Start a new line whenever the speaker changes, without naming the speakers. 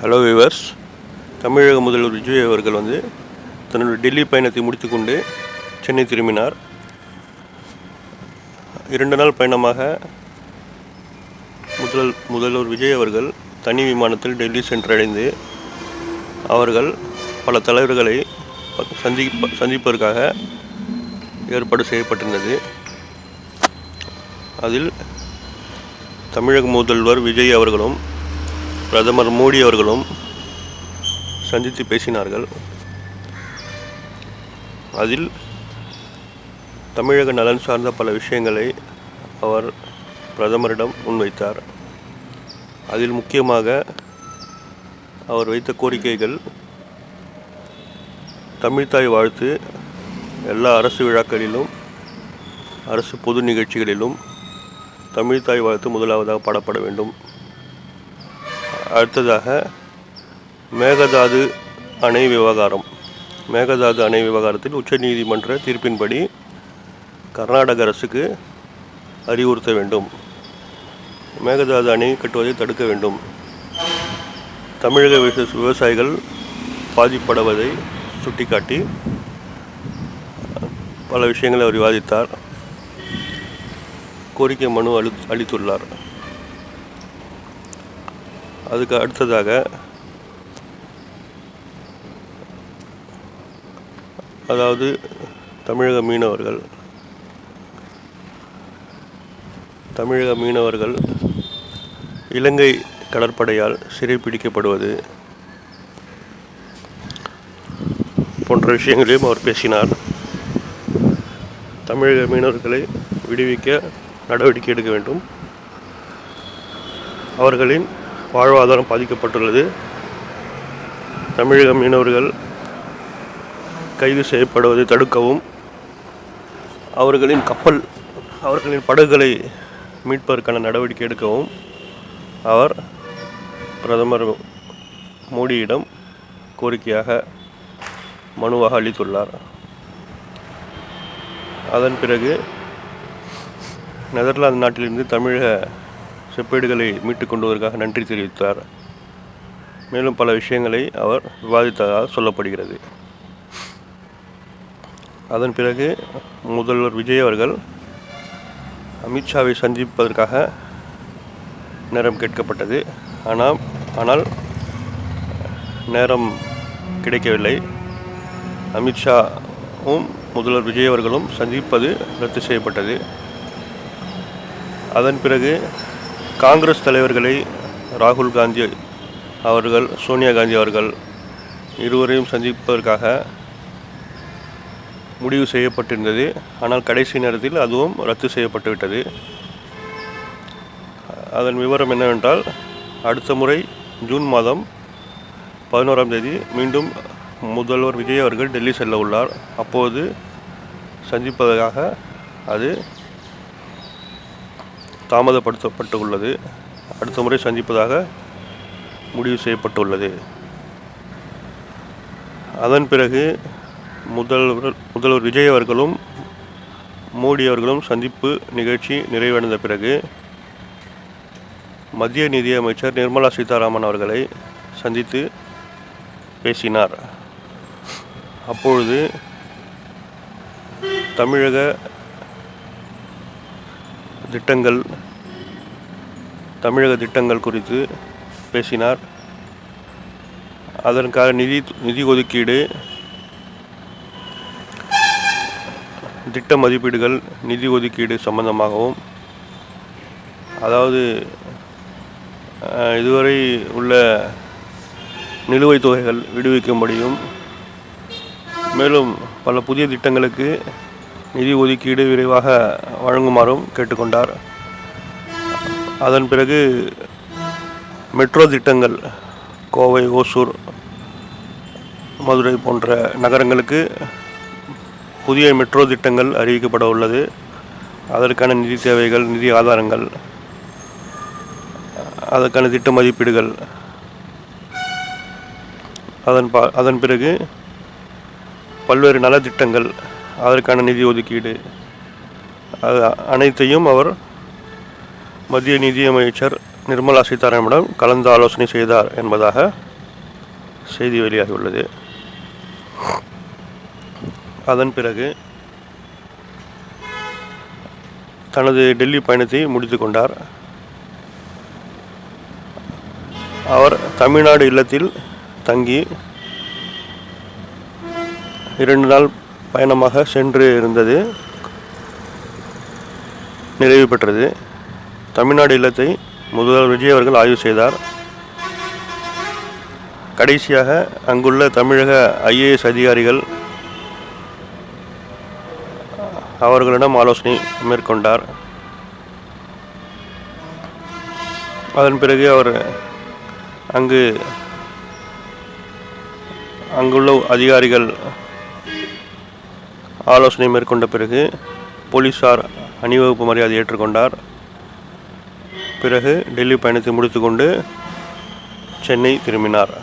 Hello viewers. தமிழக முதல்வர் விஜய் அவர்கள் தன்னுடைய டெல்லி பயணத்தை முடித்துக்கொண்டு சென்னை திரும்பினார். 2 நாள் பயணமாக முதல்வர் விஜய் அவர்கள் தனி விமானத்தில் டெல்லி சென்றடைந்து அவர்கள் பல தலைவர்களை சந்திப்பதற்காக ஏற்பாடு செய்யப்பட்டிருந்தது. அதில் தமிழக முதல்வர் விஜய் அவர்களும் பிரதமர் மோடி அவர்களும் சந்தித்து பேசினார்கள். அதில் தமிழக நலன் சார்ந்த பல விஷயங்களை அவர் பிரதமரிடம் முன்வைத்தார். அதில் முக்கியமாக அவர் வைத்த கோரிக்கைகள் தமிழ்த்தாய் வாழ்த்து எல்லா அரசு விழாக்களிலும் அரசு பொது நிகழ்ச்சிகளிலும் தமிழ்த்தாய் வாழ்த்து முதலாவதாக பாடப்பட வேண்டும். அடுத்ததாக மேகதாது அணை விவகாரத்தில் உச்சநீதிமன்ற தீர்ப்பின்படி கர்நாடக அரசுக்கு அறிவுறுத்த வேண்டும். மேகதாது அணை கட்டுவதை தடுக்க வேண்டும். தமிழக விவசாயிகள் பாதிப்படைவதை சுட்டிக்காட்டி பல விஷயங்களை அவர் விவாதித்தார். கோரிக்கை மனு அளித்துள்ளார். அதுக்கு அடுத்ததாக அதாவது தமிழக மீனவர்கள் இலங்கை கடற்படையால் சிறைப்பிடிக்கப்படுவது போன்ற விஷயங்களையும் அவர் பேசினார். தமிழக மீனவர்களை விடுவிக்க நடவடிக்கை எடுக்க வேண்டும். அவர்களின் வாழ்வாதாரம் பாதிக்கப்பட்டுள்ளது. தமிழக மீனவர்கள் கைது செய்யப்படுவதை தடுக்கவும் அவர்களின் படகுகளை மீட்பதற்கான நடவடிக்கை எடுக்கவும் அவர் பிரதமர் மோடியிடம் கோரிக்கையாக மனுவாக அளித்துள்ளார். அதன் பிறகு நெதர்லாந்து நாட்டிலிருந்து தமிழக செப்பேடுகளை மீட்டு கொண்டு வருவதற்காக நன்றி தெரிவித்தார். மேலும் பல விஷயங்களை அவர் விவாதித்ததாக சொல்லப்படுகிறது. அதன் பிறகு முதல்வர் விஜய் அவர்கள் அமித்ஷாவை சந்திப்பதற்காக நேரம் கேட்கப்பட்டது. ஆனால் நேரம் கிடைக்கவில்லை. அமித்ஷாவும் முதல்வர் விஜய் அவர்களும் சந்திப்பது ரத்து செய்யப்பட்டது. அதன் பிறகு காங்கிரஸ் தலைவர்களை ராகுல் காந்தி அவர்கள், சோனியா காந்தி அவர்கள் இருவரையும் சந்திப்பதற்காக முடிவு செய்யப்பட்டிருந்தது. ஆனால் கடைசி நேரத்தில் அதுவும் ரத்து செய்யப்பட்டுவிட்டது. அதன் விவரம் என்னவென்றால், அடுத்த முறை ஜூன் மாதம் 11ஆம் தேதி மீண்டும் முதல்வர் விஜய் அவர்கள் டெல்லி செல்ல உள்ளார். அப்போது சந்திப்பதற்காக அது தாமதப்படுத்தப்பட்டுள்ளது. அடுத்த முறை சந்திப்பதாக முடிவு செய்யப்பட்டுள்ளது. அதன் பிறகு முதல்வர் விஜய் அவர்களும் மோடி அவர்களும் சந்திப்பு நிகழ்ச்சி நிறைவடைந்த பிறகு மத்திய நிதியமைச்சர் நிர்மலா சீதாராமன் அவர்களை சந்தித்து பேசினார். அப்பொழுது தமிழக திட்டங்கள் குறித்து பேசினார். அதற்கான நிதி ஒதுக்கீடு, திட்ட மதிப்பீடுகள், நிதி ஒதுக்கீடு சம்பந்தமாகவும், அதாவது இதுவரை உள்ள நிலுவைத் தொகைகள் விடுவிக்கும்படியும், மேலும் பல புதிய திட்டங்களுக்கு நிதி ஒதுக்கீடு விரைவாக வழங்குமாறும் கேட்டுக்கொண்டார். அதன் பிறகு மெட்ரோ திட்டங்கள், கோவை, ஓசூர், மதுரை போன்ற நகரங்களுக்கு புதிய மெட்ரோ திட்டங்கள் அறிவிக்கப்பட உள்ளது. அதற்கான நிதி தேவைகள், நிதி ஆதாரங்கள், அதற்கான திட்ட மதிப்பீடுகள், அதன் பிறகு பல்வேறு நலத்திட்டங்கள், அதற்கான நிதி ஒதுக்கீடு அனைத்தையும் அவர் மத்திய நிதியமைச்சர் நிர்மலா சீதாராமனிடம் கலந்து ஆலோசனை செய்தார் என்பதாக செய்தி வெளியாகியுள்ளது. அதன் பிறகு தனது டெல்லி பயணத்தை முடித்து கொண்டார். அவர் தமிழ்நாடு இல்லத்தில் தங்கி 2 நாள் பயணமாக சென்று இருந்தது நிறைவு பெற்றது. தமிழ்நாடு இல்லத்தை முதல்வர் விஜய் அவர்கள் ஆய்வு செய்தார். கடைசியாக அங்குள்ள தமிழக IAS அதிகாரிகள் அவர்களிடம் ஆலோசனை மேற்கொண்டார். அதன் பிறகு அவர் அங்குள்ள அதிகாரிகள் ஆலோசனை மேற்கொண்ட பிறகு போலீசார் அணிவகுப்பு மரியாதை ஏற்றுக்கொண்டார். பிறகு டெல்லி பயணத்தை முடித்துக்கொண்டு சென்னை திரும்பினார்.